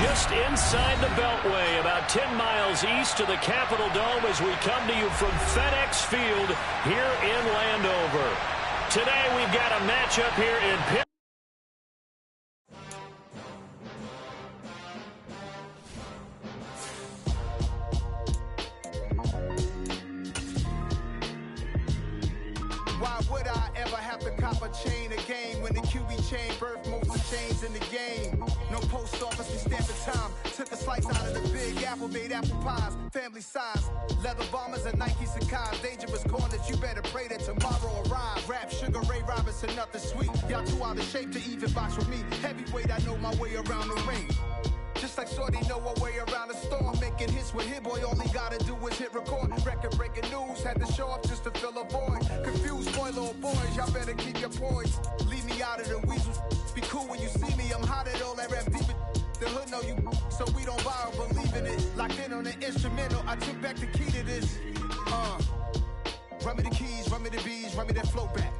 just inside the Beltway, about 10 miles east of the Capitol Dome as we come to you from FedEx Field here in Landover. Today we've got a matchup here in Pitt. Why would I ever have to cop a chain a game when the QB chain birth most of the chains in the game? No post office, we stamp the time. Took a slice out of the big apple, made apple pies, family size. Leather bombers and Nike Sacai's. Dangerous corners, you better pray that tomorrow arrive. Rap, Sugar Ray Robinson, nothing sweet. Y'all too out of shape to even box with me. Heavyweight, I know my way around the ring. Just like Shorty know a way around the storm. Making hits with Hit Boy, all he gotta do is hit record. Record-breaking news, had to show up just to fill a void. Confused boy, little boys, y'all better keep your poise. Leave me out of the weasels. Be cool when you see me, I'm hot at all that rap deep in the hood know you, so we don't borrow, believe in it. Locked in on the instrumental, I took back the key to this. Run me the keys, run me the bees, run me that flow back.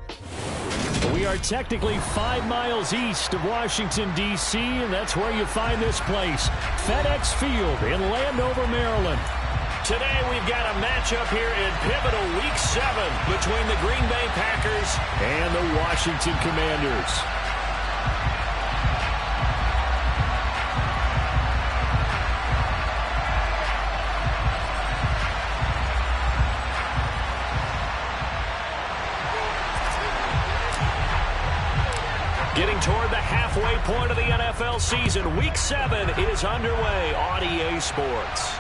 We are technically 5 miles east of Washington, D.C., and that's where you find this place, FedEx Field in Landover, Maryland. Today we've got a matchup here in pivotal Week 7 between the Green Bay Packers and the Washington Commanders. Getting toward the halfway point of the NFL season, Week 7 is underway on EA Sports.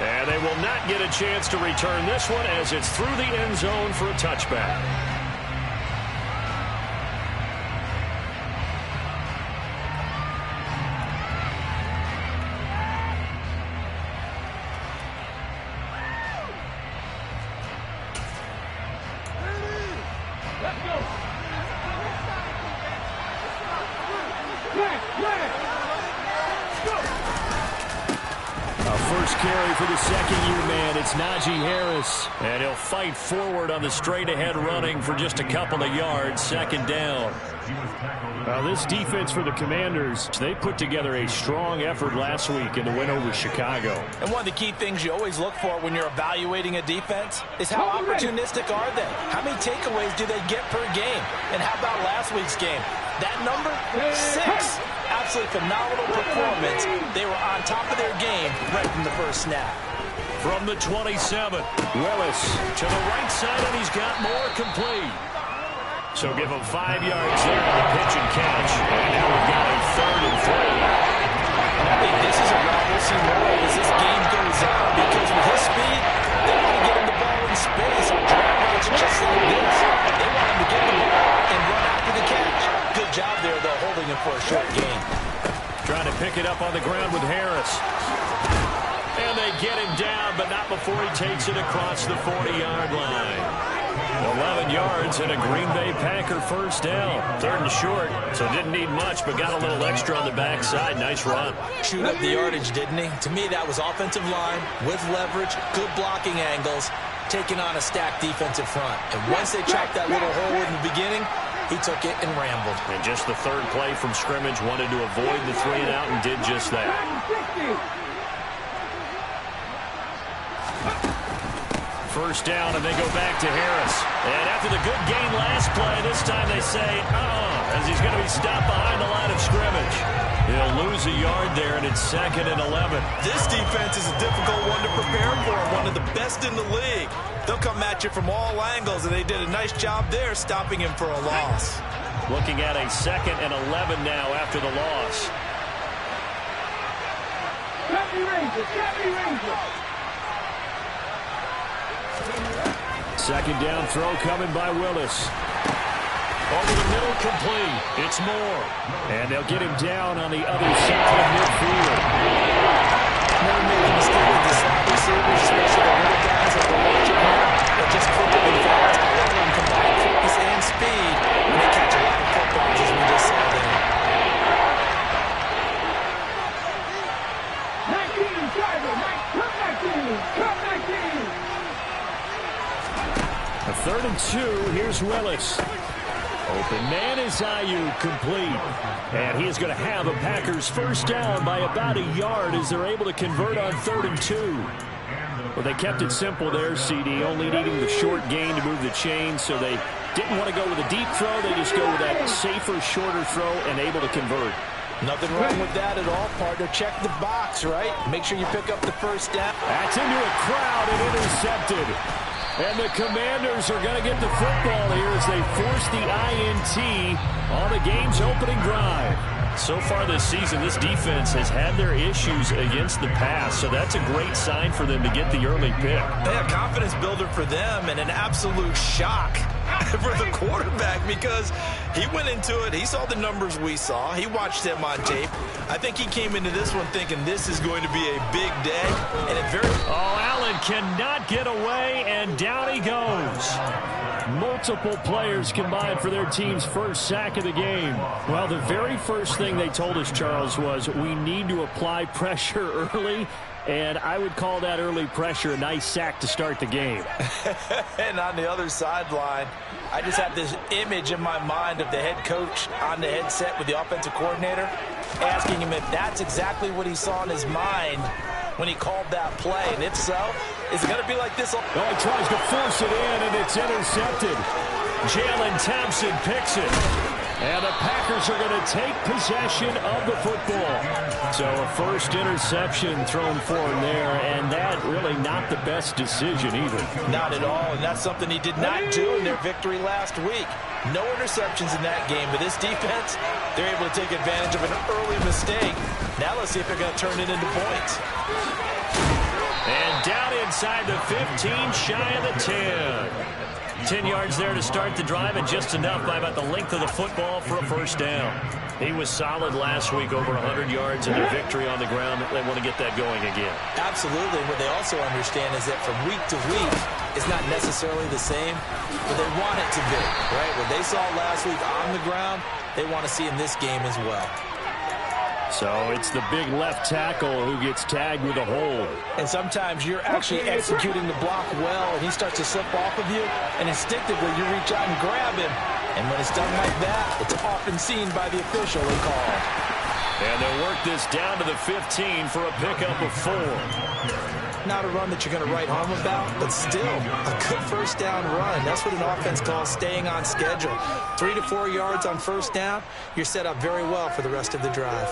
And they will not get a chance to return this one as it's through the end zone for a touchback. First carry for the second-year man, it's Najee Harris. And he'll fight forward on the straight-ahead running for just a couple of yards, second down. This defense for the Commanders, they put together a strong effort last week in the win over Chicago. And one of the key things you always look for when you're evaluating a defense is how opportunistic are they? How many takeaways do they get per game? And how about last week's game? That number, 6. Absolutely phenomenal performance. They were on top of their game right from the first snap. From the 27, Willis to the right side, and he's got more complete. So give him 5 yards there on the pitch and catch. And now we've got a 3rd and 3. I think this is a route we'll see more as this game goes on, because with his speed, they want to get him the ball in space on drag routes just like this. They want him to get the ball and run after the catch. Good job there, though, holding him for a short gain. Trying to pick it up on the ground with Harris. And they get him down, but not before he takes it across the 40-yard line. 11 yards and a Green Bay Packer first down. 3rd and short, so didn't need much, but got a little extra on the backside. Nice run. Chewed up the yardage, didn't he? To me, that was offensive line with leverage, good blocking angles, taking on a stacked defensive front. And once they chopped that little hole in the beginning, he took it and rambled. And just the 3rd play from scrimmage, wanted to avoid the 3 and out and did just that. First down, and they go back to Harris. And after the good gain last play, this time they say, as he's going to be stopped behind the line of scrimmage. He'll lose a yard there, and it's 2nd and 11. This defense is a difficult one to prepare for, one of the best in the league. They'll come at you from all angles, and they did a nice job there stopping him for a loss. Looking at a 2nd and 11 now after the loss. Second down throw coming by Willis. Over the middle, complete. It's Moore. And they'll get him down on the other side of midfield. Never made a mistake with the slot receivers, especially the little guys that we're watching here. They're just quick and fast. All of them combine fitness and speed, and they catch a lot of footballs, as we just saw there. 19, driver, come 19. A 3rd and 2. Here's Willis. Open man is Ayuk, complete. And he is going to have a Packers first down by about a yard as they're able to convert on 3rd and 2. Well, they kept it simple there, CD, only needing the short gain to move the chain, so they didn't want to go with a deep throw. They just go with that safer, shorter throw and able to convert. Nothing wrong with that at all, partner. Check the box, right? Make sure you pick up the first down. That's into a crowd and intercepted. And the Commanders are going to get the football here as they force the INT on the game's opening drive. So far this season, this defense has had their issues against the pass, so that's a great sign for them to get the early pick. Yeah, confidence builder for them and an absolute shock for the quarterback because he went into it. He saw the numbers we saw. He watched them on tape. I think he came into this one thinking this is going to be a big day. And Allen cannot get away, and down he goes. Multiple players combined for their team's first sack of the game. Well, the very first thing they told us, Charles, was we need to apply pressure early, and I would call that early pressure a nice sack to start the game. And on the other sideline, I just have this image in my mind of the head coach on the headset with the offensive coordinator asking him if that's exactly what he saw in his mind when he called that play. And if so, is it going to be like this? Oh, he tries to force it in, and it's intercepted. Jalen Thompson picks it. And the Packers are going to take possession of the football. So a first interception thrown for him there, and that really not the best decision either. Not at all, and that's something he did not do in their victory last week. No interceptions in that game, but this defense, they're able to take advantage of an early mistake. Now let's see if they're going to turn it into points. And down inside the 15, shy of the 10. 10 yards there to start the drive, and just enough by about the length of the football for a first down. He was solid last week, over 100 yards in their victory on the ground. They want to get that going again. Absolutely. What they also understand is that from week to week, it's not necessarily the same, but they want it to be, right? What they saw last week on the ground, they want to see in this game as well. So it's the big left tackle who gets tagged with a hold. And sometimes you're actually executing the block well, and he starts to slip off of you, and instinctively you reach out and grab him. And when it's done like that, it's often seen by the official and called. And they'll work this down to the 15 for a pickup of 4. Not a run that you're going to write home about, but still a good first down run. That's what an offense calls staying on schedule. 3 to 4 yards on first down, you're set up very well for the rest of the drive.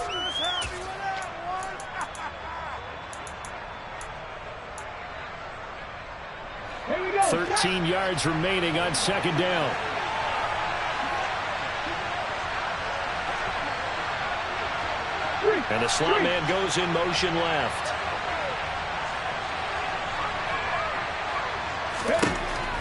13 yards remaining on second down. And the slot man goes in motion left.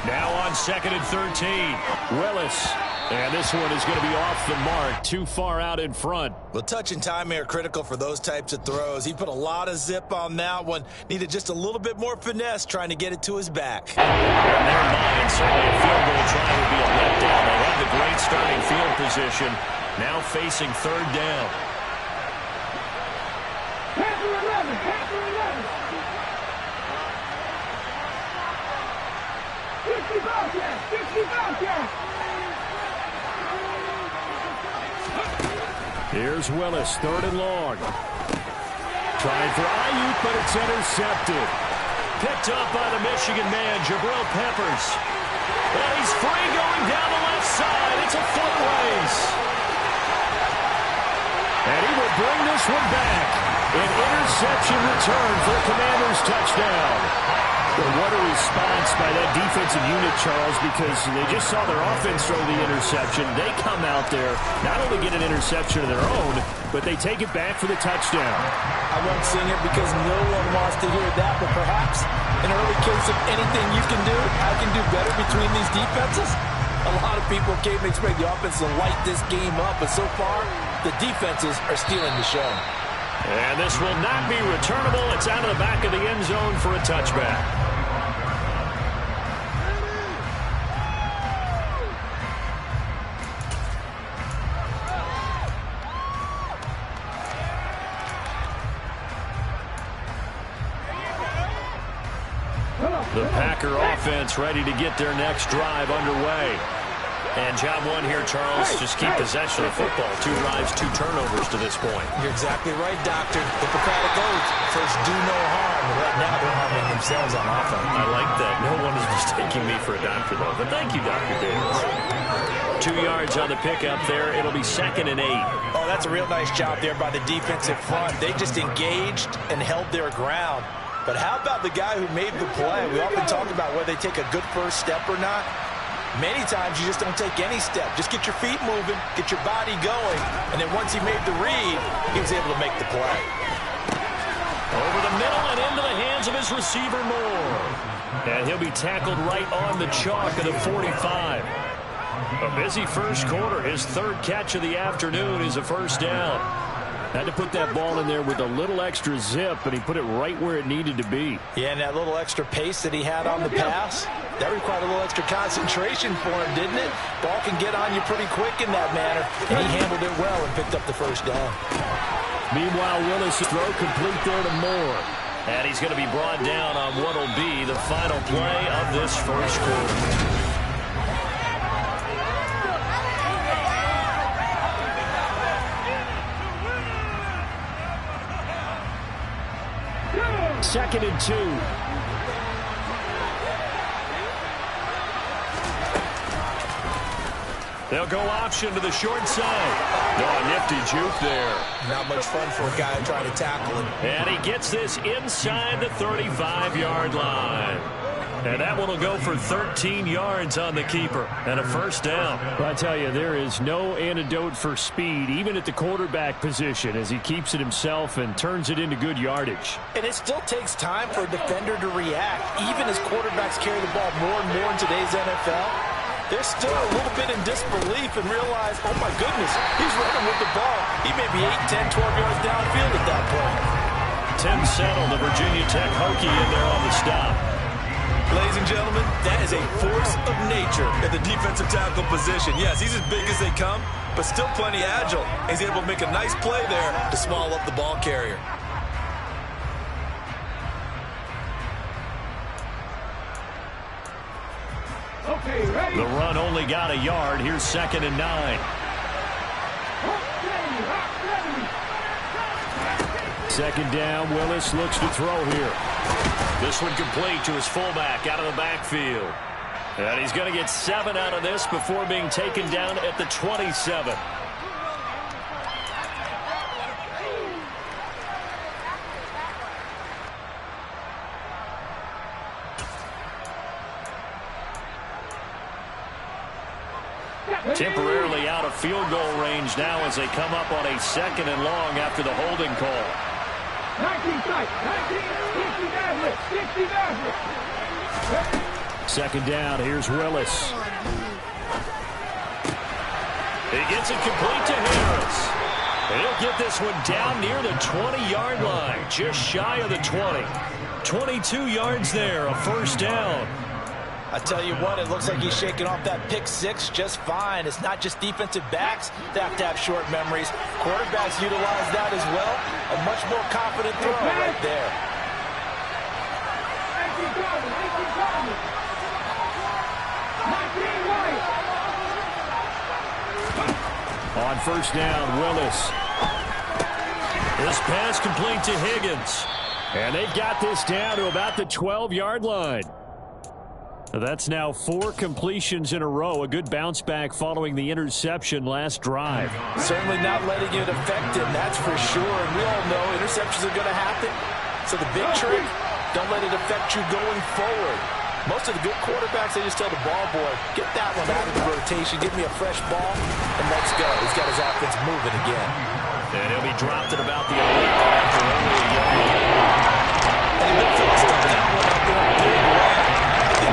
Now on 2nd and 13. Willis. And this one is going to be off the mark, too far out in front. Well, touch and timing are critical for those types of throws. He put a lot of zip on that one. Needed just a little bit more finesse trying to get it to his back. In their mind, certainly a field goal try would be a letdown. They have the great starting field position. Now facing 3rd down. Panther 11, Panther 11. 60 Bobcats, 60 Bobcats. Here's Willis, 3rd and long. Trying for Ayuk, but it's intercepted. Picked up by the Michigan man, Jabril Peppers. And he's free going down the left side. It's a foot race. And he will bring this one back. An interception return for the Commanders' touchdown. But what a response by that defensive unit, Charles, because they just saw their offense throw the interception. They come out there, not only get an interception of their own, but they take it back for the touchdown. I won't sing it because no one wants to hear that, but perhaps an early case of anything you can do, I can do better between these defenses. A lot of people came to expect the offense to light this game up, but so far, the defenses are stealing the show. And this will not be returnable. It's out of the back of the end zone for a touchback. The Packer offense ready to get their next drive underway. And job one here, Charles, just keep possession of the football. 2 drives, 2 turnovers to this point. You're exactly right, Doctor. Hippocratic oath. First, do no harm. And right now, they're harming themselves on offense. I like that. No one is mistaking me for a doctor, though. But thank you, Dr. Davis. 2 yards on the pickup there. It'll be 2nd and 8. Oh, that's a real nice job there by the defensive front. They just engaged and held their ground. But how about the guy who made the play? We often talk about whether they take a good first step or not. Many times you just don't take any step. Just get your feet moving, get your body going, and then once he made the read, he was able to make the play. Over the middle and into the hands of his receiver, Moore. And he'll be tackled right on the chalk of the 45. A busy first quarter. His 3rd catch of the afternoon is a first down. Had to put that ball in there with a little extra zip, and he put it right where it needed to be. Yeah, and that little extra pace that he had on the pass, that required a little extra concentration for him, didn't it? Ball can get on you pretty quick in that manner, and he handled it well and picked up the first down. Meanwhile, Willis' throw complete there to Moore. And he's going to be brought down on what will be the final play of this first quarter. Second and 2. They'll go option to the short side. Oh, nifty juke there. Not much fun for a guy trying to tackle him. And he gets this inside the 35-yard line. And that one will go for 13 yards on the keeper and a first down. I tell you, there is no antidote for speed, even at the quarterback position, as he keeps it himself and turns it into good yardage. And it still takes time for a defender to react, even as quarterbacks carry the ball more and more in today's NFL. They're still a little bit in disbelief and realize, oh my goodness, he's running with the ball. He may be 8, 10, 12 yards downfield at that point. Tim Settle, the Virginia Tech Hokie, in there on the stop. Ladies and gentlemen, that is a force of nature at the defensive tackle position. Yes, he's as big as they come, but still plenty agile. He's able to make a nice play there to small up the ball carrier. Okay, ready? The run only got a yard. Here's 2nd and 9. Second down, Willis looks to throw here. This one complete to his fullback out of the backfield. And he's going to get 7 out of this before being taken down at the 27. Temporarily out of field goal range now as they come up on a 2nd and long after the holding call. 19 strike, 60 Second down, here's Willis. He gets it complete to Harris. And he'll get this one down near the 20-yard line, just shy of the 20. 22 yards there, a first down. I tell you what, it looks like he's shaking off that pick 6 just fine. It's not just defensive backs that have to have short memories. Quarterbacks utilize that as well. A much more confident throw right there. On first down, Willis. This pass complete to Higgins. And they've got this down to about the 12-yard line. That's now 4 completions in a row. A good bounce back following the interception last drive. Certainly not letting it affect him, that's for sure. And we all know interceptions are going to happen. So the big trick, don't let it affect you going forward. Most of the good quarterbacks, they just tell the ball boy, get that one out of the rotation, give me a fresh ball, and let's go. He's got his offense moving again. And he'll be dropped at about the 11 after only a yard. And he looks like stuff that one out there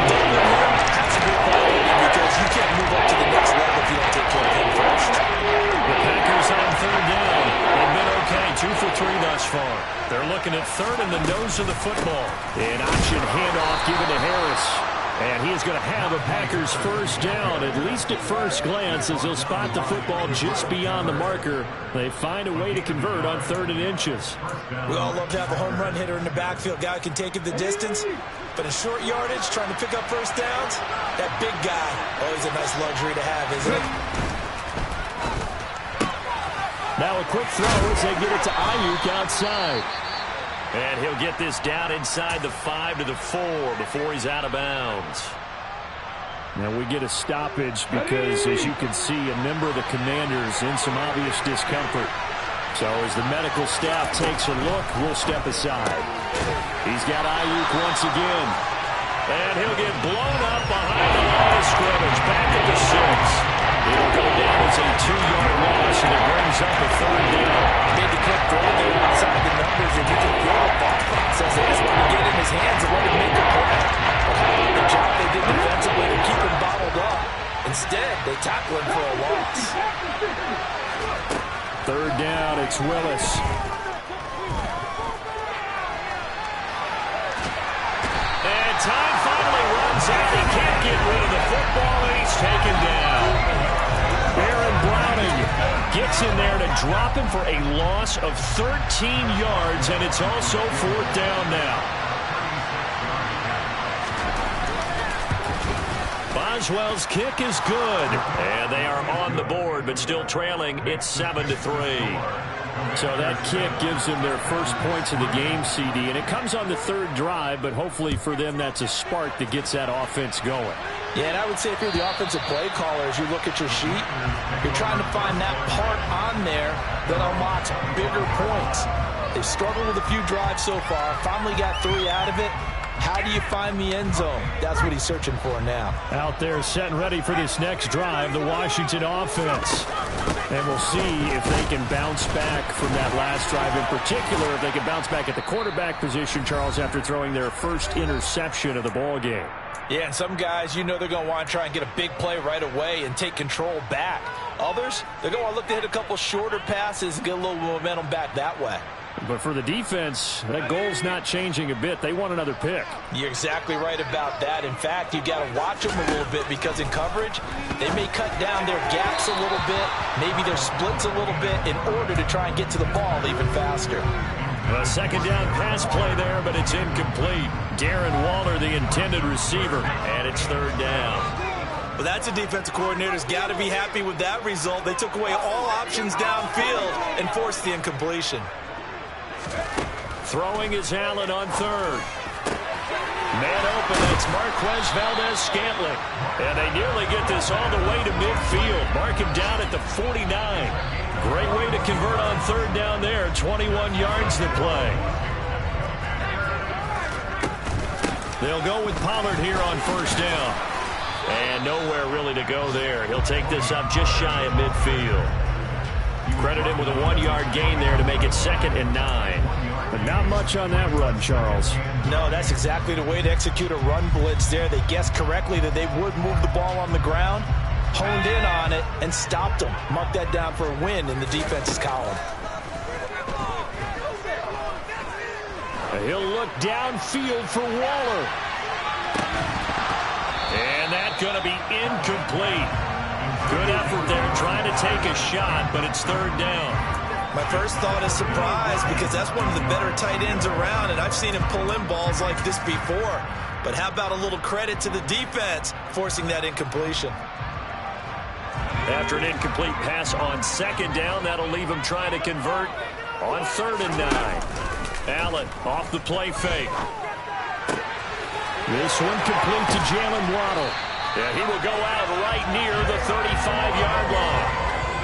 big way. Has to be evaluated because you can't move up to the next level if you don't take care of him first. The Packers on third down. They've been okay, 2 for 3 thus far. They're looking at third in the nose of the football. An option handoff given to Harris. And he is going to have a Packers first down, at least at first glance, as he'll spot the football just beyond the marker. They find a way to convert on 3rd and inches. We all love to have a home run hitter in the backfield. Guy who can take it the distance. But in short yardage, trying to pick up first downs, that big guy, always a nice luxury to have, isn't it? Now a quick throw as they get it to Ayuk outside. And he'll get this down inside the 5 to the 4 before he's out of bounds. Now we get a stoppage because, as you can see, a member of the Commanders in some obvious discomfort. So as the medical staff takes a look, we'll step aside. He's got Ayuk once again. And he'll get blown up behind the line of scrimmage. Back at the 6. It'll go down as a 2-yard loss, and it brings up a 3rd down. He made the quick throw there outside the numbers, and you can feel the thought process. They just want to get in his hands and let him make a play. The job they did defensively to keep him bottled up. Instead, they tackle him for a loss. 3rd down, it's Willis. And time finally runs out. He can't get rid of the football, and he's taken down. Aaron Browning gets in there to drop him for a loss of 13 yards, and it's also 4th down now. Boswell's kick is good, and they are on the board, but still trailing. It's 7 to 3. So that kick gives them their first points of the game, CD, and it comes on the 3rd drive, but hopefully for them that's a spark that gets that offense going. Yeah, and I would say if you're the offensive play caller, as you look at your sheet, you're trying to find that part on there that unlocks bigger points. They've struggled with a few drives so far, finally got 3 out of it. How do you find the end zone? That's what he's searching for now. Out there set and ready for this next drive, the Washington offense. And we'll see if they can bounce back from that last drive in particular, if they can bounce back at the quarterback position, Charles, after throwing their first interception of the ball game. Yeah, and some guys, you know they're going to want to try and get a big play right away and take control back. Others, they're going to look to hit a couple shorter passes and get a little momentum back that way. But for the defense, that goal's not changing a bit. They want another pick. You're exactly right about that. In fact, you've got to watch them a little bit because in coverage, they may cut down their gaps a little bit, maybe their splits a little bit in order to try and get to the ball even faster. A 2nd down pass play there, but it's incomplete. Darren Waller, the intended receiver, and it's 3rd down. Well, that's a defensive coordinator's got to be happy with that result. They took away all options downfield and forced the incompletion. Throwing is Allen on 3rd. Man open, it's Marquez Valdez-Scantling. And they nearly get this all the way to midfield. Mark him down at the 49. Great way to convert on 3rd down there. 21 yards to play. They'll go with Pollard here on 1st down. And nowhere really to go there. He'll take this up just shy of midfield. Credit him with a 1-yard gain there to make it 2nd and 9. But not much on that run, Charles. No, that's exactly the way to execute a run blitz there. They guessed correctly that they would move the ball on the ground, honed in on it, and stopped them. Mark that down for a win in the defense's column. He'll look downfield for Waller. And that's going to be incomplete. Good effort there trying to take a shot, but it's 3rd down. My first thought is surprise because that's one of the better tight ends around, and I've seen him pull in balls like this before. But how about a little credit to the defense forcing that incompletion? After an incomplete pass on 2nd down, that'll leave him trying to convert on 3rd and 9. Allen off the play fake. This one complete to Jalen Waddle. Yeah, he will go out right near the 35-yard line.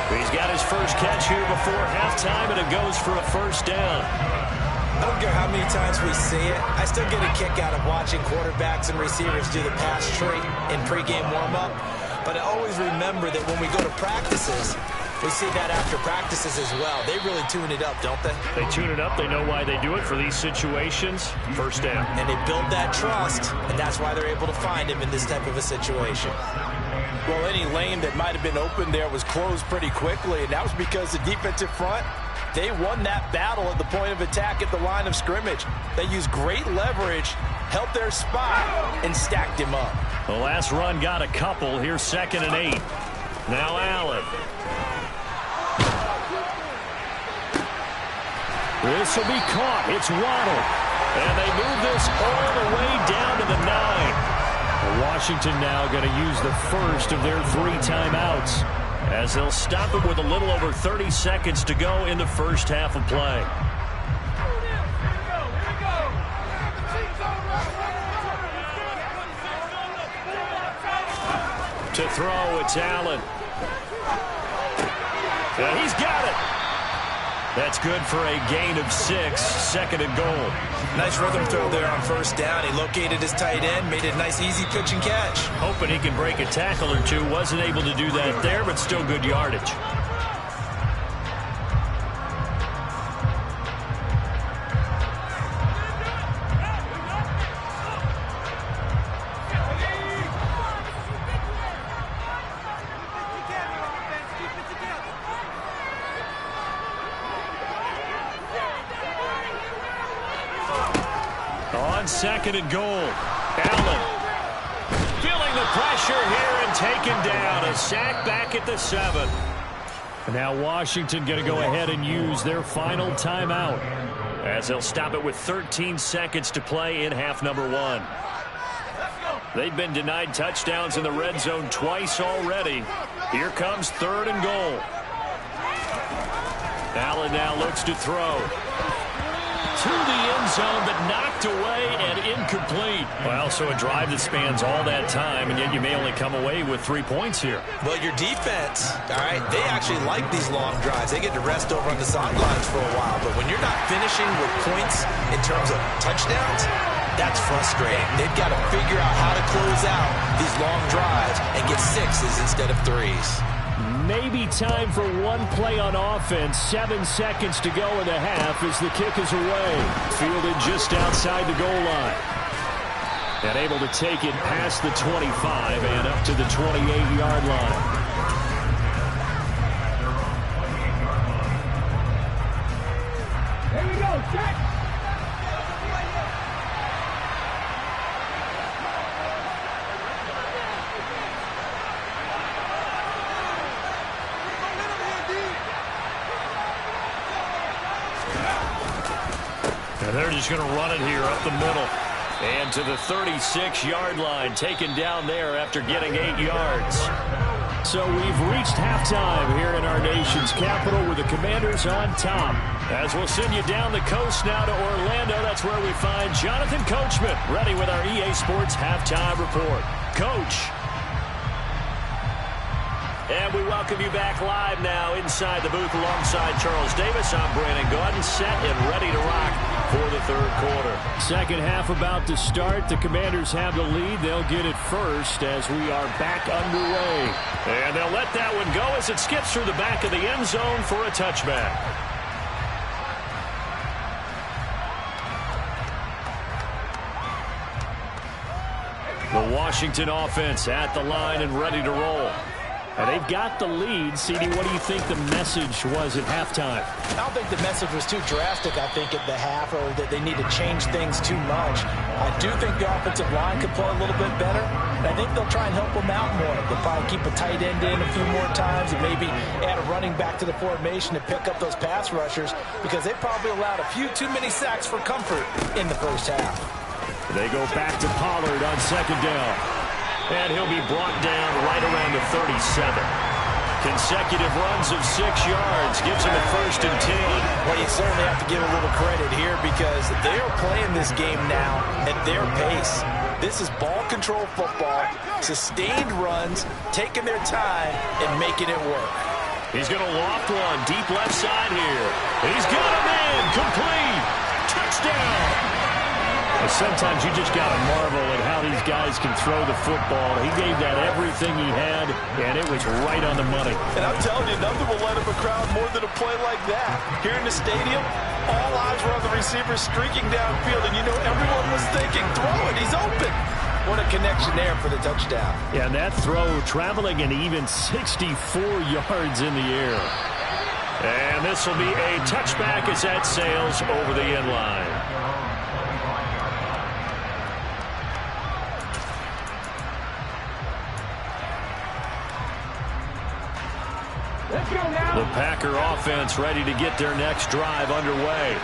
He's got his first catch here before halftime, and it goes for a 1st down. I don't care how many times we see it. I still get a kick out of watching quarterbacks and receivers do the pass tree in pregame warm-up. But I always remember that when we go to practices, we see that after practices as well. They really tune it up, don't they? They tune it up. They know why they do it for these situations. 1st down. And they build that trust, and that's why they're able to find him in this type of a situation. Well, any lane that might have been open there was closed pretty quickly, and that was because the defensive front, they won that battle at the point of attack at the line of scrimmage. They used great leverage, held their spot, and stacked him up. The last run got a couple. Here's 2nd and 8. Now Allen. This will be caught. It's Waddle. And they move this all the way down to the 9. Washington now going to use the first of their 3 timeouts, as they'll stop it with a little over 30 seconds to go in the first half of play. To throw, it's Allen. And he's got it. That's good for a gain of 6, second and goal. Nice rhythm throw there on first down. He located his tight end, made it a nice easy pitch and catch. Hoping he can break a tackle or two. Wasn't able to do that there, but still good yardage. Second and goal. Allen feeling the pressure here and taken down. A sack back at the 7. Now Washington going to go ahead and use their final timeout, as they'll stop it with 13 seconds to play in half number 1. They've been denied touchdowns in the red zone twice already. Here comes 3rd and goal. Allen now looks to throw to the end zone, but knocked away and incomplete. Well, so a drive that spans all that time, and yet you may only come away with 3 points here. Well, your defense, all right, they actually like these long drives. They get to rest over on the sidelines for a while, but when you're not finishing with points in terms of touchdowns, that's frustrating. They've got to figure out how to close out these long drives and get 6s instead of 3s. Maybe time for one play on offense. 7 seconds to go in the half as the kick is away. Fielded just outside the goal line. And able to take it past the 25 and up to the 28-yard line. Here we go, check. And they're just going to run it here up the middle. And to the 36-yard line, taken down there after getting 8 yards. So we've reached halftime here in our nation's capital with the Commanders on top. As we'll send you down the coast now to Orlando, that's where we find Jonathan Coachman, ready with our EA Sports halftime report. Coach. And we welcome you back live now inside the booth alongside Charles Davis. I'm Brandon Gaudin, set and ready to rock for the 3rd quarter. Second half about to start. The Commanders have the lead. They'll get it first as we are back underway. And they'll let that one go as it skips through the back of the end zone for a touchback. The Washington offense at the line and ready to roll. And they've got the lead. CD, what do you think the message was at halftime? I don't think the message was too drastic, I think, at the half, or that they need to change things too much. I do think the offensive line could play a little bit better, and I think they'll try and help them out more. They'll probably keep a tight end in a few more times and maybe add a running back to the formation to pick up those pass rushers, because they probably allowed a few too many sacks for comfort in the first half. They go back to Pollard on 2nd down. And he'll be brought down right around the 37. Consecutive runs of 6 yards gives him a 1st and 10. Well, you certainly have to give a little credit here because they are playing this game now at their pace. This is ball control football, sustained runs, taking their time and making it work. He's going to loft one deep left side here. He's got him in, complete, touchdown. Sometimes you just got to marvel at how these guys can throw the football. He gave that everything he had, and it was right on the money. And I'm telling you, nothing will light up a crowd more than a play like that. Here in the stadium, all eyes were on the receiver streaking downfield, and you know everyone was thinking, throw it, he's open. What a connection there for the touchdown. Yeah, and that throw traveling an even 64 yards in the air. And this will be a touchback as that sails over the end line. Let's go now. The Packer offense ready to get their next drive underway.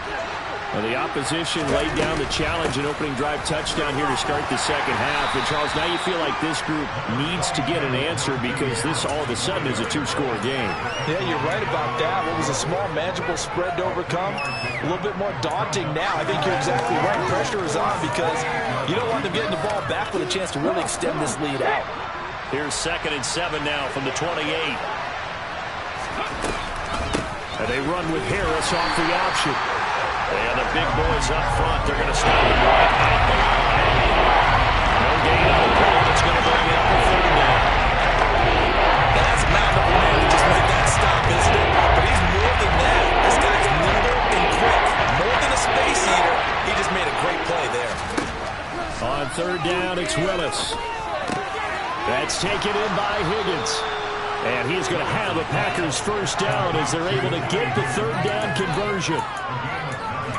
Well, the opposition laid down the challenge and opening drive touchdown here to start the second half. And, Charles, now you feel like this group needs to get an answer because this all of a sudden is a two-score game. Yeah, you're right about that. What was a small, manageable spread to overcome? A little bit more daunting now. I think you're exactly right. Pressure is on because you don't want them getting the ball back with a chance to really extend this lead out. Here's 2nd and 7 now from the 28. And they run with Harris off the option. And the big boys up front, they're going to stop it right at the line. No gain on the play. It's going to bring it up to 3rd down. That's mountain of a man to just make that stop, isn't it? But he's more than that. This guy's nimble and quick. More than a space eater. He just made a great play there. On 3rd down, it's Willis. That's taken in by Higgins. And he's going to have a Packers first down as they're able to get the 3rd down conversion.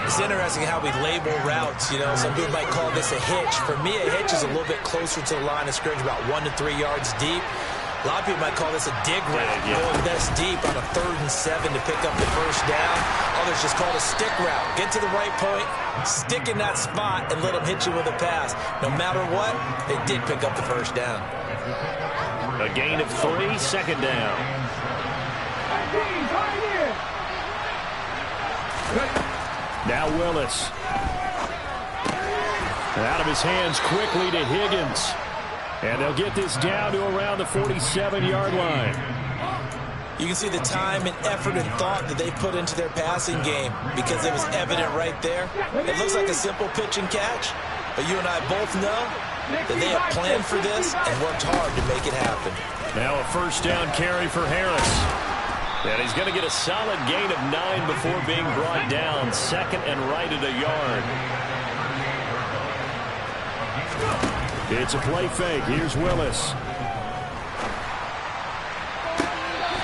It's interesting how we label routes. You know, some people might call this a hitch. For me, a hitch is a little bit closer to the line of scrimmage, about 1 to 3 yards deep. A lot of people might call this a dig route, going this deep on a 3rd and 7 to pick up the first down. Others just call it a stick route. Get to the right point, stick in that spot, and let them hit you with a pass. No matter what, they did pick up the first down. A gain of 3, 2nd down. Now Willis. Out of his hands quickly to Higgins. And they'll get this down to around the 47-yard line. You can see the time and effort and thought that they put into their passing game because it was evident right there. It looks like a simple pitch and catch, but you and I both know that they have planned for this and worked hard to make it happen. Now a first down carry for Harris. And he's going to get a solid gain of 9 before being brought down. 2nd and right at a yard. It's a play fake. Here's Willis.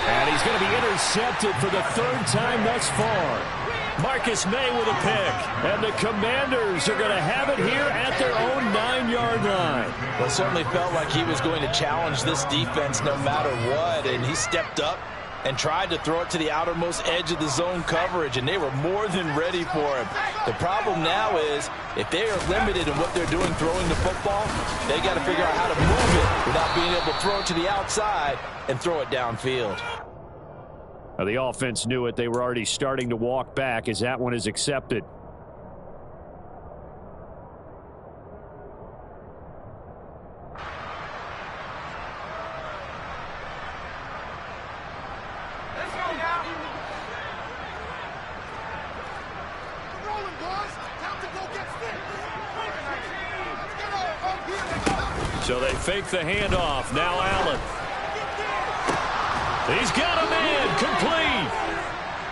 And he's going to be intercepted for the 3rd time thus far. Marcus May with a pick. And the Commanders are going to have it here at their own 9-yard line. Well, it certainly felt like he was going to challenge this defense no matter what. And he stepped up and tried to throw it to the outermost edge of the zone coverage, and they were more than ready for him. The problem now is if they are limited in what they're doing throwing the football, they got to figure out how to move it without being able to throw it to the outside and throw it downfield. Now, the offense knew it. They were already starting to walk back as that one is accepted. So they fake the handoff. Now Allen. He's got a man complete.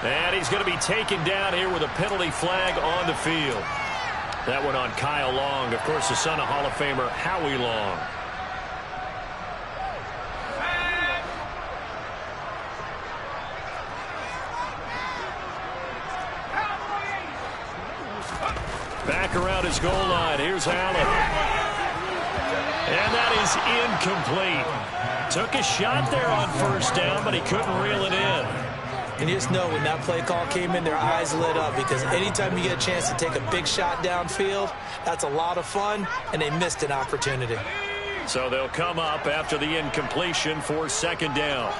And he's going to be taken down here with a penalty flag on the field. That one on Kyle Long. Of course, the son of Hall of Famer Howie Long. Back around his goal line. Here's Allen. And that is incomplete. Took a shot there on first down, but he couldn't reel it in. And you just know when that play call came in, their eyes lit up because anytime you get a chance to take a big shot downfield, that's a lot of fun, and they missed an opportunity. So they'll come up after the incompletion for 2nd down.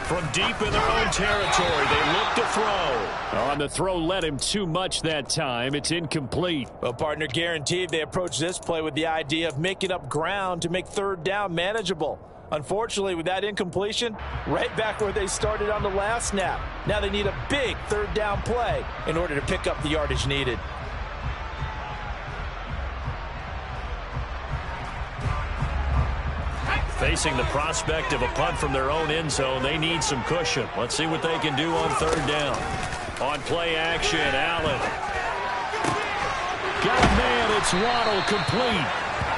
From deep in their own territory, they look to throw. On the throw, led him too much that time. It's incomplete. Well, partner, guaranteed they approach this play with the idea of making up ground to make 3rd down manageable. Unfortunately, with that incompletion, right back where they started on the last snap. Now they need a big 3rd down play in order to pick up the yardage needed. Facing the prospect of a punt from their own end zone, they need some cushion. Let's see what they can do on 3rd down. On play action, Allen. Got a man, it's Waddle, complete.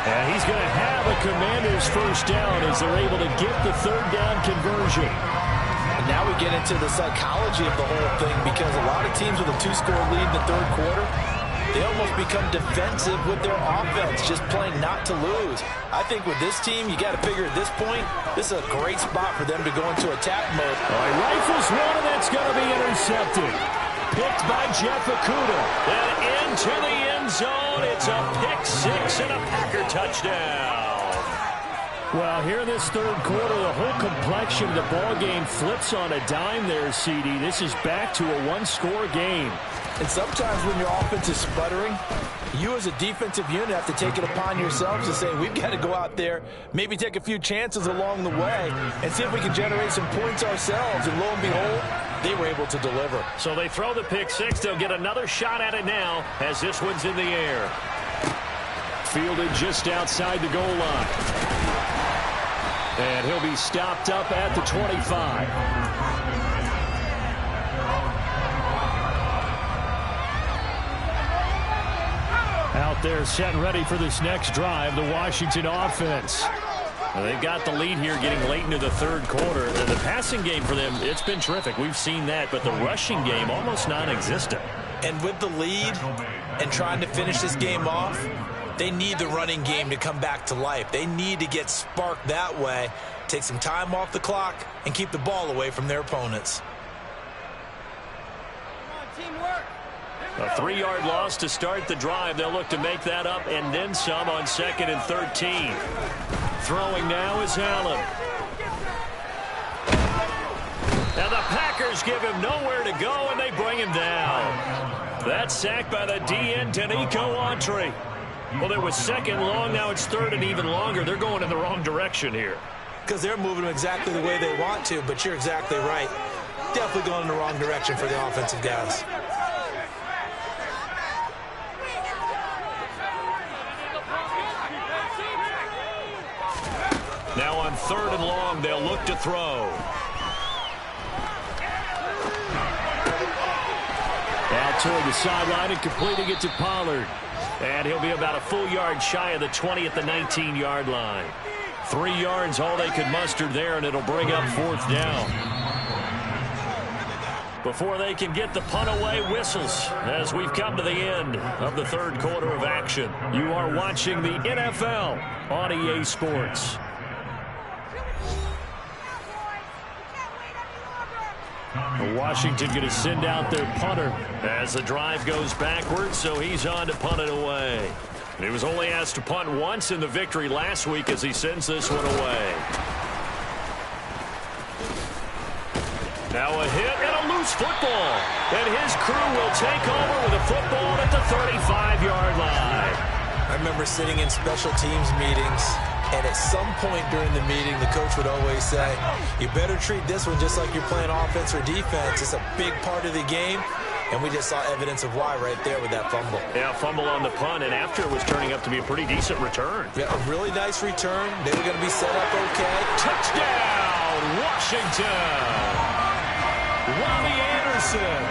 And he's going to have a Commanders first down as they're able to get the 3rd down conversion. And now we get into the psychology of the whole thing because a lot of teams with a 2-score lead in the 3rd quarter, they almost become defensive with their offense, just playing not to lose. I think with this team, you got to figure at this point, this is a great spot for them to go into attack mode. All right, rifles one, and that's going to be intercepted. Picked by Jeff Okudah. And into the end zone. It's a pick six and a Packer touchdown. Well, here in this third quarter, the whole complexion of the ball game flips on a dime there, CD. This is back to a one-score game. And sometimes when your offense is sputtering, you as a defensive unit have to take it upon yourselves to say, we've got to go out there, maybe take a few chances along the way, and see if we can generate some points ourselves. And lo and behold, they were able to deliver. So they throw the pick six. They'll get another shot at it now as this one's in the air. Fielded just outside the goal line. And he'll be stopped up at the 25. Out there set and ready for this next drive, the Washington offense. Well, they've got the lead here getting late into the third quarter. And the passing game for them, it's been terrific. We've seen that, but the rushing game almost non-existent. And with the lead and trying to finish this game off, they need the running game to come back to life. They need to get sparked that way, take some time off the clock, and keep the ball away from their opponents. A 3-yard loss to start the drive. They'll look to make that up and then some on 2nd and 13. Throwing now is Allen. And the Packers give him nowhere to go, and they bring him down. That's sacked by the DN, Danico Autry. Well, there was second long. Now it's third and even longer. They're going in the wrong direction here. Because they're moving exactly the way they want to, but you're exactly right. Definitely going in the wrong direction for the offensive guys. Now on 3rd and long, they'll look to throw. Out toward the sideline and completing it to Pollard. And he'll be about a full yard shy of the 20 at the 19-yard line. 3 yards, all they could muster there, and it'll bring up 4th down. Before they can get the punt away, whistles as we've come to the end of the third quarter of action. You are watching the NFL on EA Sports. Washington going to send out their punter as the drive goes backwards, so he's on to punt it away. And he was only asked to punt once in the victory last week as he sends this one away. Now a hit and a loose football. And his crew will take over with a football at the 35-yard line. I remember sitting in special teams meetings, and at some point during the meeting, the coach would always say, you better treat this one just like you're playing offense or defense. It's a big part of the game, and we just saw evidence of why right there with that fumble. Yeah, fumble on the punt, and after it was turning up to be a pretty decent return. Yeah, a really nice return. They were going to be set up okay. Touchdown, Washington! Robbie Anderson,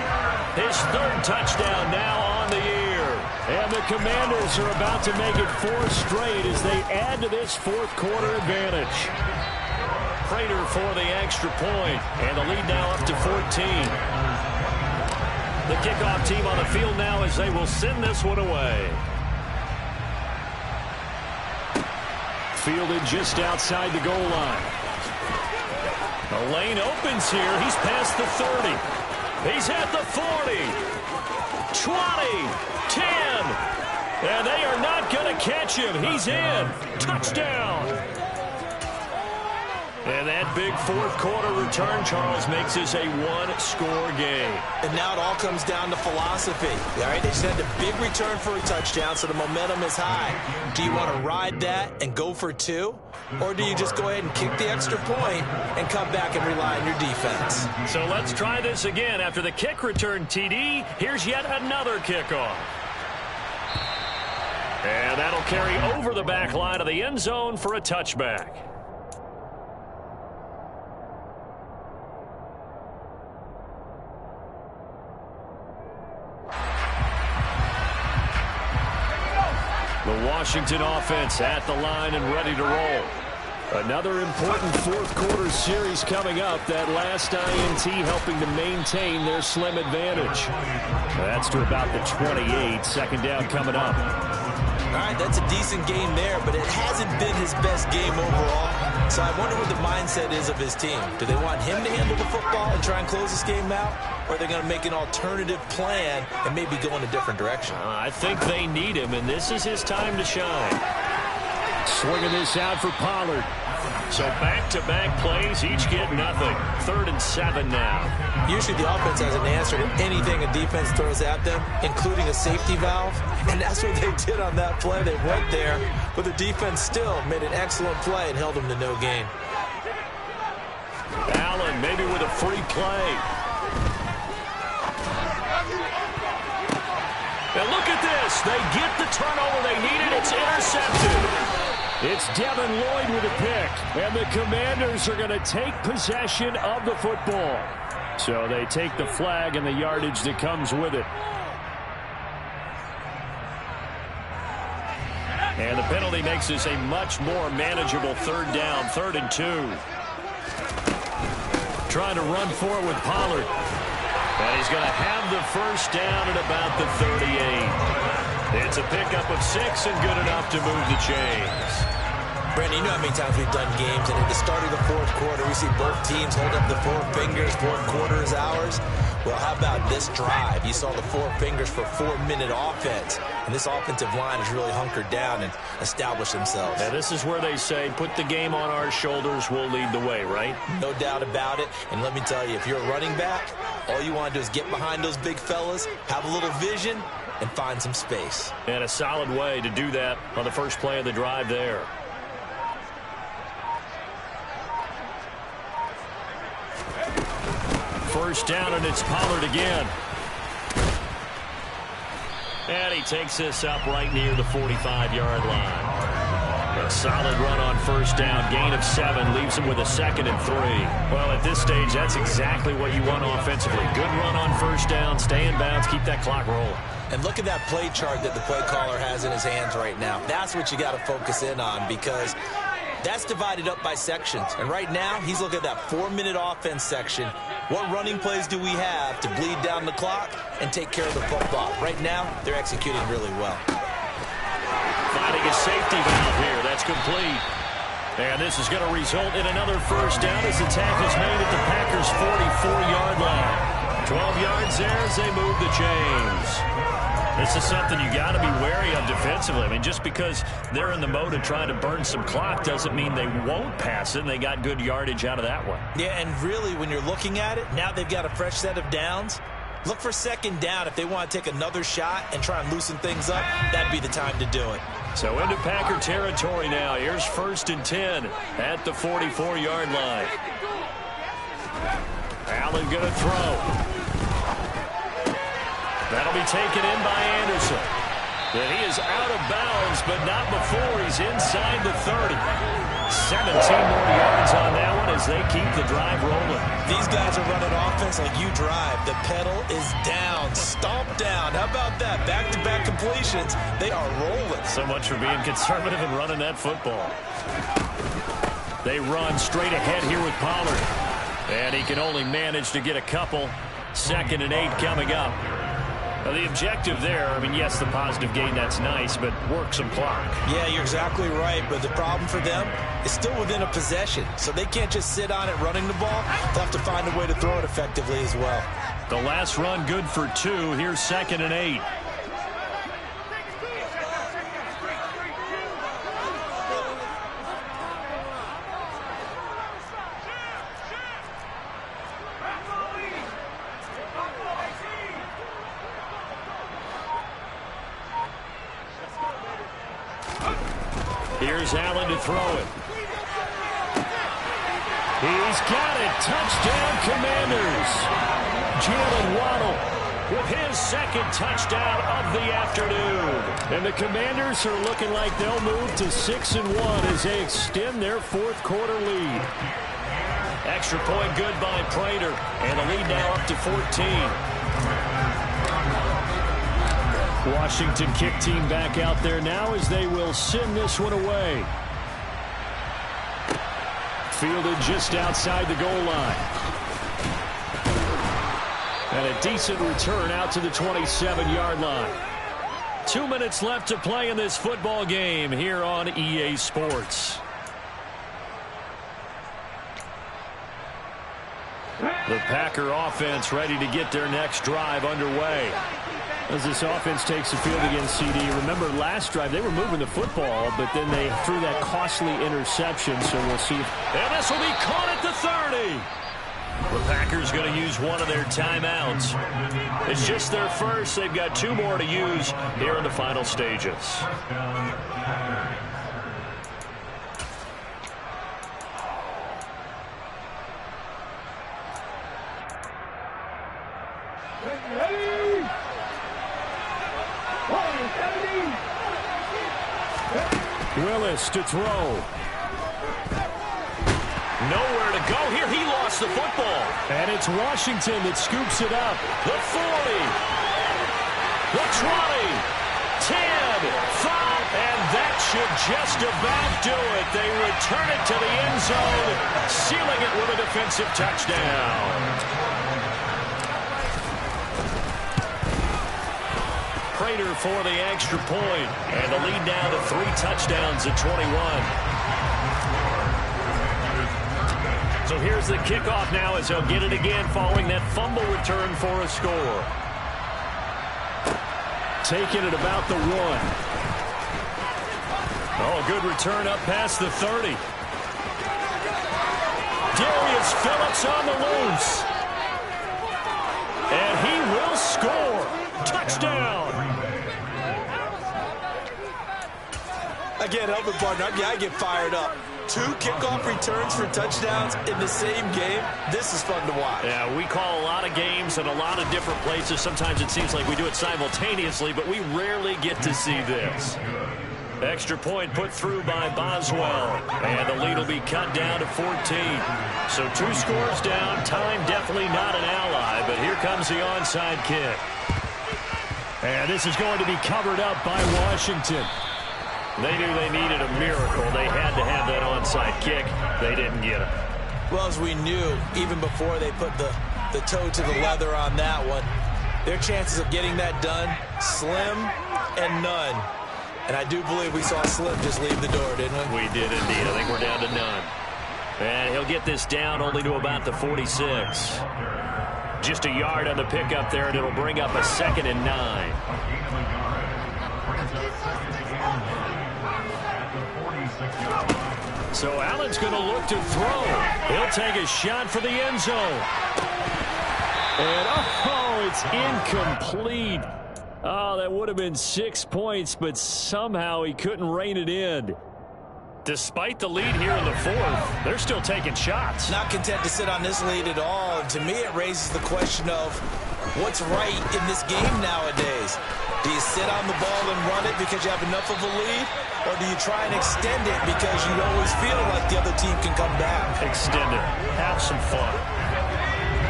his 3rd touchdown now on the year. And the Commanders are about to make it 4 straight as they add to this 4th quarter advantage. Prater for the extra point, and the lead now up to 14. The kickoff team on the field now as they will send this one away. Fielded just outside the goal line. The lane opens here. He's past the 30. He's at the 40. 20. 10. And they are not going to catch him. He's in. Touchdown. And that big 4th quarter return, Charles, makes this a 1-score game. And now it all comes down to philosophy. All right, they just had a big return for a touchdown, so the momentum is high. Do you want to ride that and go for 2? Or do you just go ahead and kick the extra point and come back and rely on your defense? So let's try this again. After the kick return TD, here's yet another kickoff. And that'll carry over the back line of the end zone for a touchback. The Washington offense at the line and ready to roll. Another important fourth quarter series coming up. That last INT helping to maintain their slim advantage. That's to about the 28. Second down coming up. All right, that's a decent game there, but it hasn't been his best game overall. So I wonder what the mindset is of his team. Do they want him to handle the football and try and close this game out? Or are they going to make an alternative plan and maybe go in a different direction? I think they need him, and this is his time to shine. Swinging this out for Pollard. So back-to-back plays, each get nothing. 3rd and 7 now. Usually the offense has an answer to anything a defense throws at them, including a safety valve. And that's what they did on that play. They went there, but the defense still made an excellent play and held them to no gain. Allen maybe with a free play. And look at this. They get the turnover they needed. It's intercepted. It's Devin Lloyd with a pick. And the Commanders are going to take possession of the football. So they take the flag and the yardage that comes with it. And the penalty makes this a much more manageable 3rd down, 3rd and 2. Trying to run forward with Pollard. And he's going to have the first down at about the 38. It's a pickup of 6 and good enough to move the chains. Brandon, you know how many times we've done games, and at the start of the fourth quarter, we see both teams hold up the 4 fingers, fourth quarter is ours. Well, how about this drive? You saw the 4 fingers for 4-minute offense, and this offensive line has really hunkered down and established themselves. Now, this is where they say, put the game on our shoulders, we'll lead the way, right? No doubt about it, and let me tell you, if you're a running back, all you want to do is get behind those big fellas, have a little vision, and find some space. And a solid way to do that on the first play of the drive there. First down, and it's Pollard again. And he takes this up right near the 45-yard line. A solid run on first down. Gain of 7 leaves him with a 2nd and 3. Well, at this stage, that's exactly what you want offensively. Good run on first down. Stay in bounds. Keep that clock rolling. And look at that play chart that the play caller has in his hands right now. That's what you got to focus in on, because that's divided up by sections. And right now, he's looking at that 4-minute offense section. What running plays do we have to bleed down the clock and take care of the football? Right now, they're executing really well. Finding a safety valve here. That's complete. And this is going to result in another first down as the tackle's made at the Packers' 44-yard line. 12 yards there as they move the chains. This is something you got to be wary of defensively. I mean, just because they're in the mode of trying to burn some clock doesn't mean they won't pass it, and they got good yardage out of that one. Yeah, and really, when you're looking at it, now they've got a fresh set of downs. Look for 2nd down. If they want to take another shot and try and loosen things up, that'd be the time to do it. So into Packer territory now. Here's 1st and 10 at the 44-yard line. Allen going to throw. That'll be taken in by Anderson. And he is out of bounds, but not before he's inside the 30. 17 more yards on that one as they keep the drive rolling. These guys are running offense like you drive. The pedal is down, stomp down. How about that? Back-to-back completions. They are rolling. So much for being conservative and running that football. They run straight ahead here with Pollard. And he can only manage to get a couple. 2nd and 8 coming up. Now, the objective there, I mean, yes, the positive gain, that's nice, but work some clock. Yeah, you're exactly right, but the problem for them is still within a possession, so they can't just sit on it running the ball. They'll have to find a way to throw it effectively as well. The last run good for 2. Here's 2nd and 8. Here's Allen to throw it. He's got it. Touchdown, Commanders. Jalen Waddle with his 2nd touchdown of the afternoon. And the Commanders are looking like they'll move to 6-1 as they extend their 4th quarter lead. Extra point good by Prater. And the lead now up to 14. Washington kick team back out there now as they will send this one away. fielded just outside the goal line. And a decent return out to the 27-yard line. 2 minutes left to play in this football game here on EA Sports. The Packer offense ready to get their next drive underway. As this offense takes the field against CD, remember last drive they were moving the football, but then they threw that costly interception, so we'll see. And this will be caught at the 30. The Packers going to use one of their timeouts. It's just their first. They've got 2 more to use here in the final stages. Willis to throw. Nowhere to go here. He lost the football. And it's Washington that scoops it up. The 40. The 20. 10. 5. And that should just about do it. They return it to the end zone, sealing it with a defensive touchdown. Prater for the extra point. And the lead now to 3 touchdowns at 21. So here's the kickoff now as he'll get it again following that fumble return for a score. Taking it about the 1. Oh, good return up past the 30. Darius Phillips on the loose. And he will score. Touchdown. Again, helping partner. I get fired up. 2 kickoff returns for touchdowns in the same game. This is fun to watch. Yeah, we call a lot of games in a lot of different places. Sometimes it seems like we do it simultaneously, but we rarely get to see this. Extra point put through by Boswell. And the lead will be cut down to 14. So 2 scores down. Time definitely not an ally, but here comes the onside kick. And this is going to be covered up by Washington. They knew they needed a miracle. They had to have that onside kick. They didn't get it. Well, as we knew, even before they put the toe to the leather on that one, their chances of getting that done, slim and none. And I do believe we saw Slim just leave the door, didn't we? We did indeed. I think we're down to none. And he'll get this down only to about the 46. Just a yard on the pickup there, and it'll bring up a 2nd and 9. So Allen's going to look to throw. He'll take a shot for the end zone. And, oh, it's incomplete. Oh, that would have been 6 points, but somehow he couldn't rein it in. Despite the lead here in the 4th, they're still taking shots. Not content to sit on this lead at all. And to me, it raises the question of what's right in this game nowadays. Do you sit on the ball and run it because you have enough of a lead? Or do you try and extend it because you always feel like the other team can come back? Extend it. Have some fun.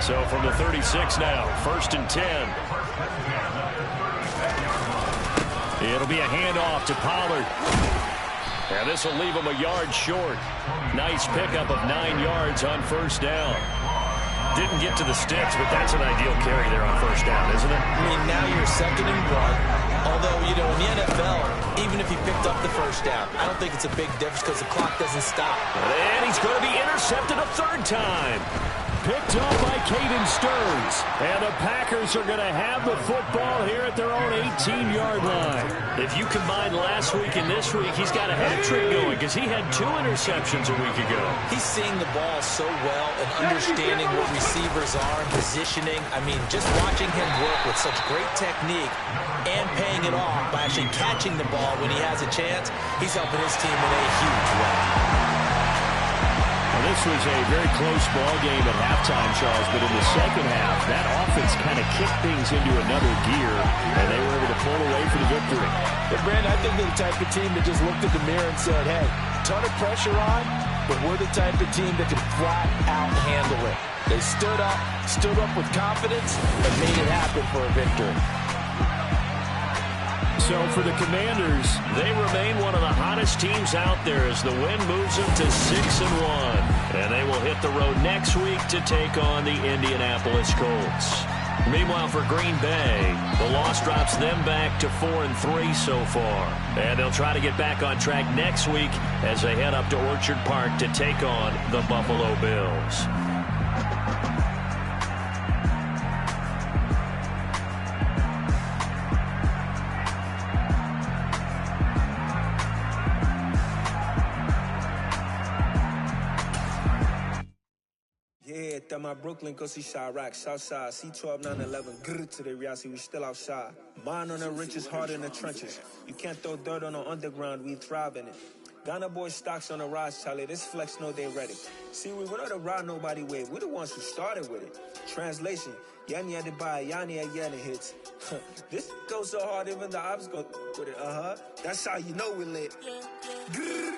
So from the 36 now, 1st and 10. It'll be a handoff to Pollard. And this will leave him a yard short. Nice pickup of 9 yards on 1st down. Didn't get to the sticks, but that's an ideal carry there on 1st down, isn't it? I mean, now you're 2nd and 1. Although, you know, in the NFL, even if he picked up the 1st down, I don't think it's a big difference because the clock doesn't stop. And he's going to be intercepted a 3rd time. Picked up by Caden Stearns. And the Packers are going to have the football here at their own 18-yard line. If you combine last week and this week, he's got a hat-trick going because he had 2 interceptions a week ago. He's seeing the ball so well and understanding what receivers are and positioning. I mean, just watching him work with such great technique and paying it off by actually catching the ball when he has a chance, he's helping his team in a huge way. Well, this was a very close ball game at halftime, Charles, but in the second half, that offense kind of kicked things into another gear, and they were able to pull away for the victory. But, Brandon, I think they're the type of team that just looked at the mirror and said, hey, ton of pressure on, but we're the type of team that can flat out handle it. They stood up with confidence, and made it happen for a victory. So for the Commanders, they remain one of the hottest hottest teams out there as the win moves them to 6-1. And they will hit the road next week to take on the Indianapolis Colts. Meanwhile, for Green Bay, the loss drops them back to 4-3 so far. And they'll try to get back on track next week as they head up to Orchard Park to take on the Buffalo Bills. At my Brooklyn, go see Chirac, Southside, C12, 911, grrr to the reality, we still outside. Mine on the richest, heart in the trenches. You can't throw dirt on the underground, we thrive in it. Ghana boys stocks on the rise, Charlie, this flex know they ready. See, we not the ride nobody with, we the ones who started with it. Translation, Yanni had to buy, Yanni had Yanni hits. This goes so hard, even the ops go with it, That's how you know we lit. Grrr.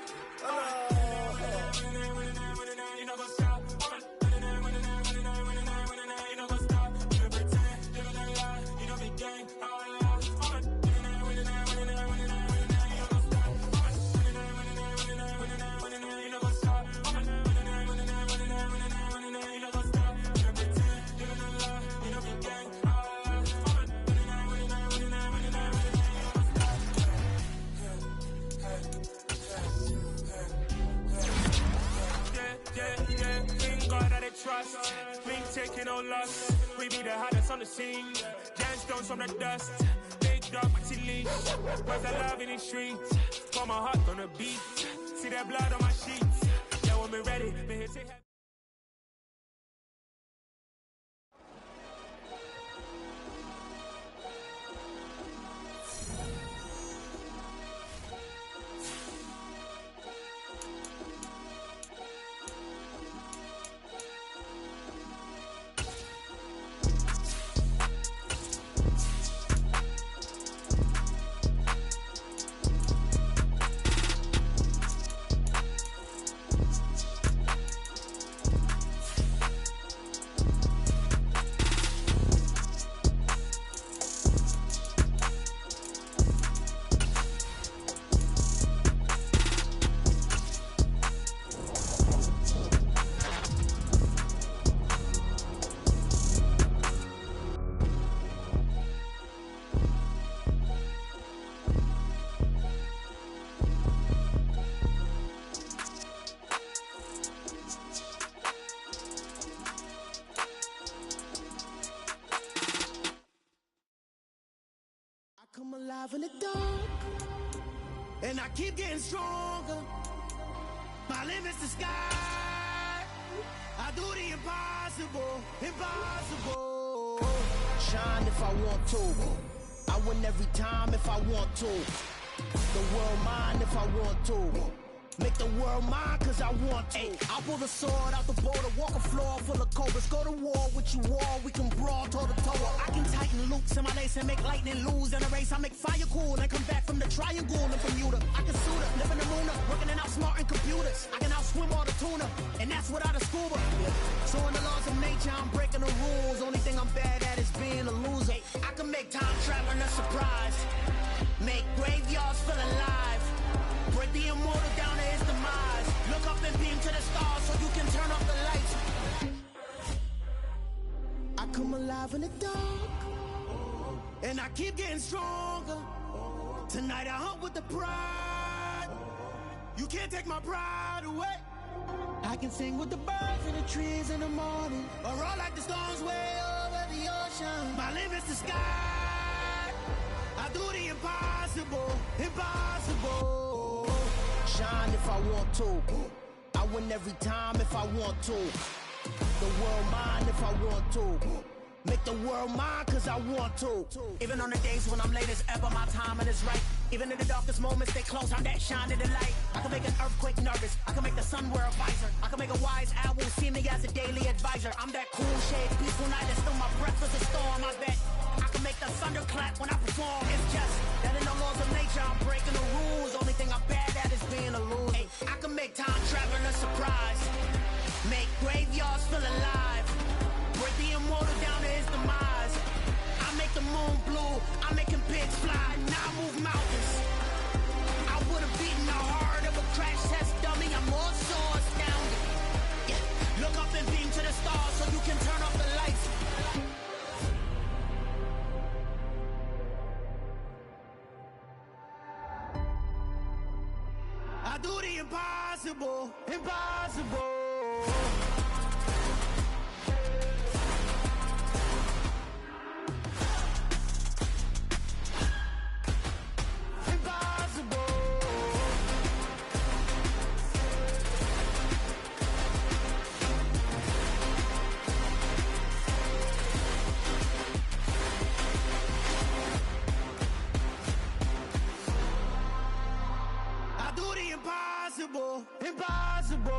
Trust, we ain't taking no loss. We be the hottest on the scene. Gemstones from the dust. Big dog, pretty leash. Where's the love in the streets? Pour my heart on the beat. See that blood on my sheets. Yeah, when we ready, me here take. Come alive in the dark, and I keep getting stronger. My limit's the sky. I do the impossible, impossible. Shine if I want to. I win every time if I want to. The world mine if I want to. Make the world mine cause I want to. Ay, I'll pull the sword out the border, walk a floor full of cobras. Go to war with you all, we can brawl toe to toe. I can tighten loops in my lace and make lightning lose in a race. I make fire cool and come back from the triangle in Bermuda. I can suit up, live in the moon up, working and outsmarting computers. I can outswim all the tuna, and that's without a scuba. So in the laws of nature, I'm breaking the rules. Only thing I'm bad at is being a loser. I can make time traveling a surprise, make graveyards feel alive. Break the immortal down to his demise. Look up and beam to the stars so you can turn off the lights. I come alive in the dark, and I keep getting stronger. Tonight I hunt with the pride. You can't take my pride away. I can sing with the birds and the trees in the morning, or roll like the storms way over the ocean. My limit's the sky. I do the impossible, impossible. Shine if I want to. I win every time if I want to. The world mine if I want to. Make the world mine cause I want to. Even on the days when I'm late as ever, my timing is right. Even in the darkest moments, stay close, I'm that shine in the light. I can make an earthquake nervous, I can make the sun wear a visor. I can make a wise owl see me as a daily advisor. I'm that cool shade, peaceful night, and still my breath is a storm, I bet. I can make the thunder clap when I perform. It's just that in the laws of nature, I'm breaking the rules. Only thing I'm bad at is being a loser. Ay, I can make time traveling a surprise, make graveyards feel alive. Break the immortal down to his demise. I make the moon blue, I'm making pigs fly. Now I move mountains. I would've beaten the heart. do the impossible, impossible. Impossible, impossible.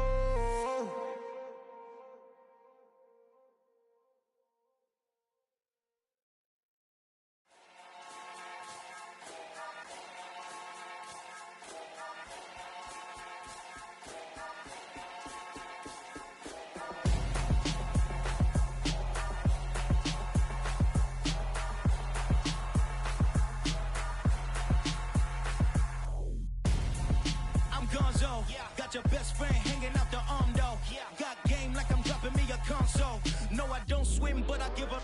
Got your best friend hanging out the arm though. Got game like I'm dropping me a console. No, I don't swim, but I give a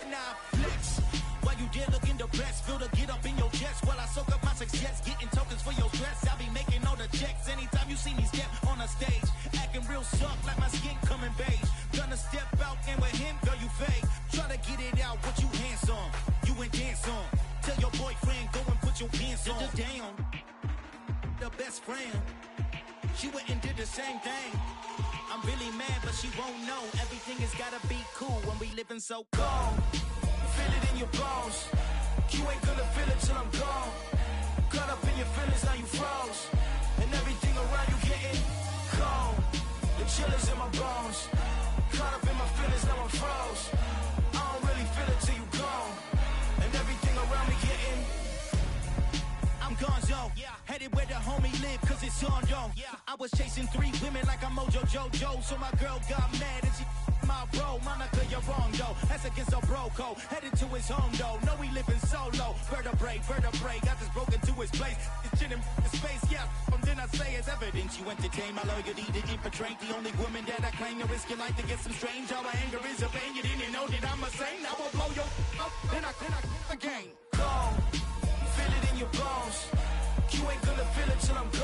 now flex. While you there looking depressed, feel the get up in your chest while I soak up my success, getting tokens for your stress. I'll be making all the checks anytime you see me step on a stage, acting real soft like my skin coming beige. Gonna step out and with him, girl, you fake. Try to get it out, what you handsome, you ain't dance on. Tell your boyfriend go and put your pants on. Down, the best friend. She went and did the same thing. I'm really mad, but she won't know. Everything has gotta be cool when we living so cold. Feel it in your bones. You ain't gonna feel it till I'm gone. Caught up in your feelings, now you froze. And everything around you getting cold. The chill is in my bones. Caught up in my feelings, now I'm froze. I don't really feel it till you gone. And everything around me getting I'm gonzo, headed where the homie live, cause it's on, yo. I was chasing 3 women like I'm Mojo Jojo, so my girl got mad and she my bro. Monica, you're wrong, though. That's against a bro code. Headed to his home, though. No, we living solo. Vertebrae, got this broken to his place. It's chin in space, yeah. From then I say it's evidence you entertain my loyalty to infiltrate. The only woman that I claim to risk your life to get some strange. All my anger is a pain. You didn't know that I'm a saint. I will blow your up, then I again. Go. Feel it in your bones. You ain't gonna feel it till I'm gone.